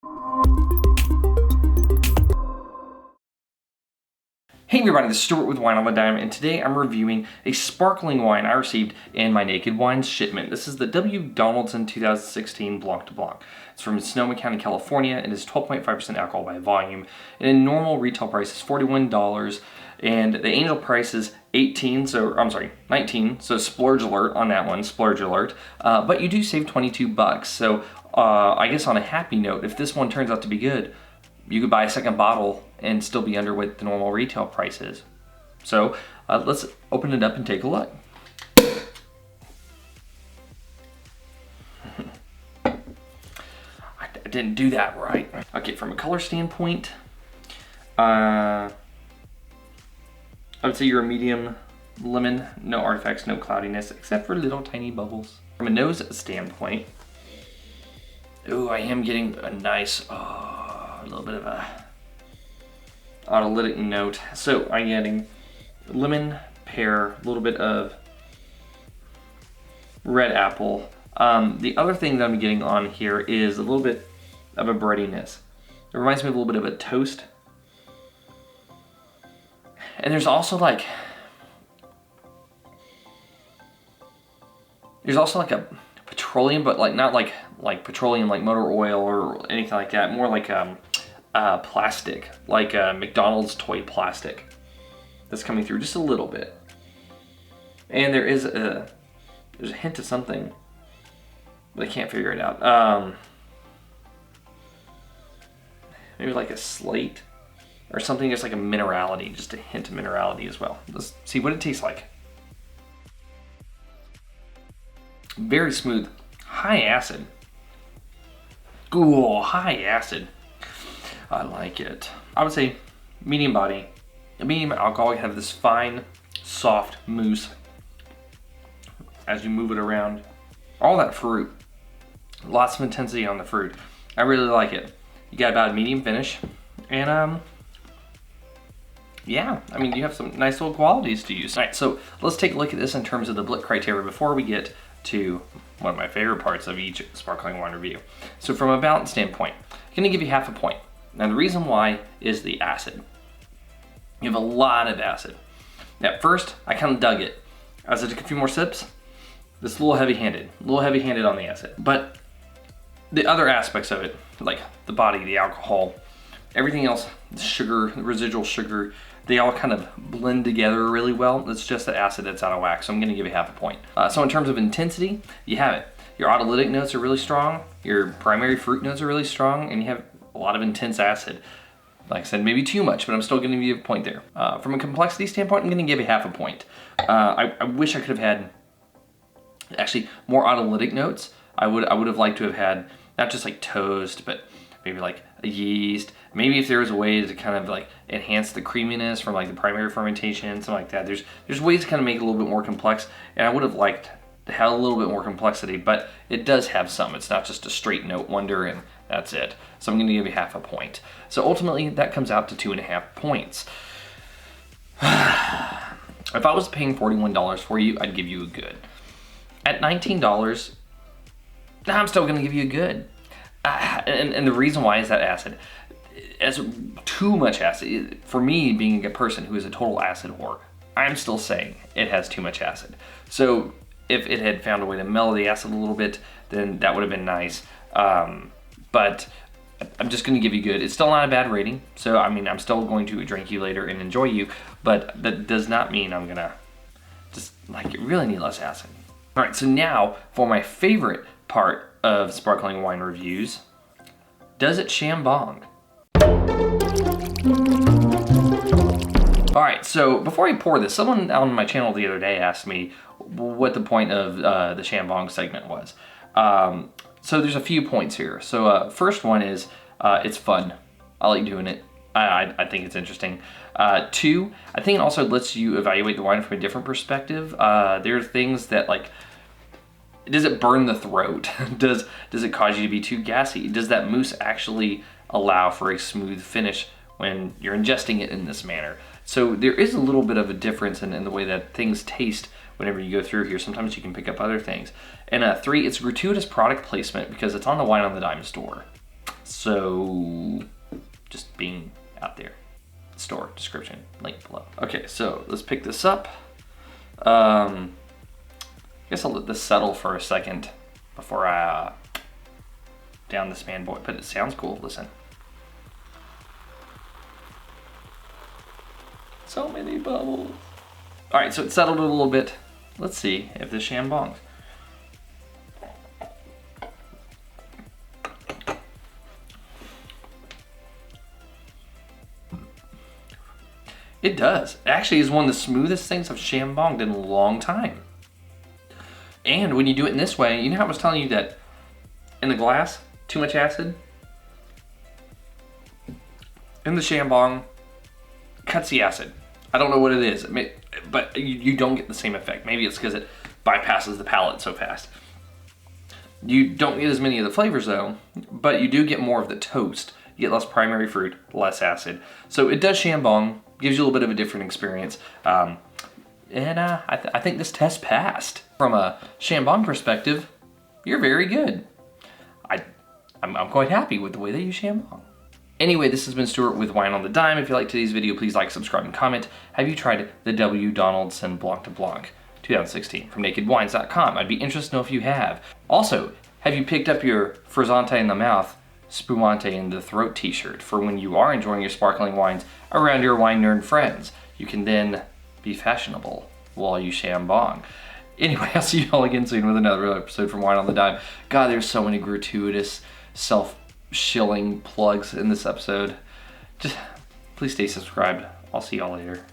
Hey everybody, this is Stuart with Wine on the Dime, and today I'm reviewing a sparkling wine I received in my Naked Wines shipment. This is the W. Donaldson 2016 Blanc de Blanc. It's from Sonoma County, California, and is 12.5% alcohol by volume. And in normal retail price is $41, and the angel price is 19, so splurge alert on that one, splurge alert. But you do save $22, so I guess on a happy note, if this one turns out to be good, you could buy a second bottle and still be under what the normal retail price is. So let's open it up and take a look. I didn't do that right. Okay, from a color standpoint, I would say you're a medium lemon, no artifacts, no cloudiness, except for little tiny bubbles. From a nose standpoint, ooh, I am getting a nice, a little bit of a autolytic note. So I'm getting lemon, pear, a little bit of red apple. The other thing that I'm getting on here is a little bit of a breadiness. It reminds me of a little bit of a toast. And there's also like a petroleum, but like not like petroleum like motor oil or anything like that. More like plastic, like McDonald's toy plastic that's coming through just a little bit. And there's a hint of something, but I can't figure it out. Maybe like a slate or something, just like a minerality, just a hint of minerality as well. Let's see what it tastes like. Very smooth, high acid. Ooh, high acid. I like it. I would say medium body, medium alcohol. You have this fine, soft mousse as you move it around. All that fruit, lots of intensity on the fruit. I really like it. You got about a medium finish, and yeah, I mean, you have some nice little qualities to use. All right, so let's take a look at this in terms of the Blick criteria before we get to one of my favorite parts of each sparkling wine review. So from a balance standpoint, I'm gonna give you half a point. Now the reason why is the acid. You have a lot of acid. At first, I kind of dug it. As I took a few more sips, it's a little heavy-handed on the acid. But the other aspects of it, like the body, the alcohol, everything else, the sugar, the residual sugar, they all kind of blend together really well. It's just the acid that's out of whack, so I'm gonna give you half a point. So in terms of intensity, you have it. Your autolytic notes are really strong, your primary fruit notes are really strong, and you have a lot of intense acid. Like I said, maybe too much, but I'm still gonna give you a point there. From a complexity standpoint, I'm gonna give you half a point. I wish I could have had actually more autolytic notes. I would have liked to have had not just like toast, but maybe like a yeast. Maybe if there was a way to kind of like enhance the creaminess from like the primary fermentation, something like that. There's ways to kind of make it a little bit more complex, and I would have liked to have a little bit more complexity, but it does have some. It's not just a straight note wonder and that's it. So I'm gonna give you half a point. So ultimately that comes out to 2.5 points. If I was paying $41 for you, I'd give you a good. At $19, I'm still gonna give you a good. And the reason why is that acid. As too much acid, for me being a person who is a total acid whore, I'm still saying it has too much acid. So if it had found a way to mellow the acid a little bit, then that would have been nice. But I'm just gonna give you good. It's still not a bad rating. So I mean, I'm still going to drink you later and enjoy you, but that does not mean I'm gonna just like really need less acid. All right, so now for my favorite part of sparkling wine reviews, does it chambong? All right, so before I pour this, someone on my channel the other day asked me what the point of the chambong segment was. So there's a few points here. So first one is it's fun. I like doing it. I think it's interesting. Two, I think it also lets you evaluate the wine from a different perspective. There are things that like, does it burn the throat? Does it cause you to be too gassy? Does that mousse actually allow for a smooth finish when you're ingesting it in this manner? So there is a little bit of a difference in the way that things taste whenever you go through here. Sometimes you can pick up other things. And three, it's gratuitous product placement because it's on the Wine on the Dime store. So just being out there. Store description link below. Okay, so let's pick this up. I guess I'll let this settle for a second before I down this man boy, but it sounds cool. Listen. So many bubbles. All right, so it settled a little bit. Let's see if the chambong. It does. It actually is one of the smoothest things I've chambonged in a long time. And when you do it in this way, you know how I was telling you that in the glass, too much acid? In the chambong, cuts the acid. I don't know what it is, but you don't get the same effect. Maybe it's because it bypasses the palate so fast. You don't get as many of the flavors though, but you do get more of the toast. You get less primary fruit, less acid. So it does chambong, gives you a little bit of a different experience. I think this test passed. From a chambong perspective, you're very good. I'm quite happy with the way that you chambong. Anyway, this has been Stuart with Wine on the Dime. If you liked today's video, please like, subscribe, and comment. Have you tried the W. Donaldson Blanc de Blanc 2016 from nakedwines.com? I'd be interested to know if you have. Also, have you picked up your frizzante in the mouth, spumante in the throat t-shirt for when you are enjoying your sparkling wines around your wine nerd friends? You can then be fashionable while you chambong. Anyway, I'll see you all again soon with another episode from Wine on the Dime. God, there's so many gratuitous self-shilling plugs in this episode. Just please stay subscribed. I'll see y'all later.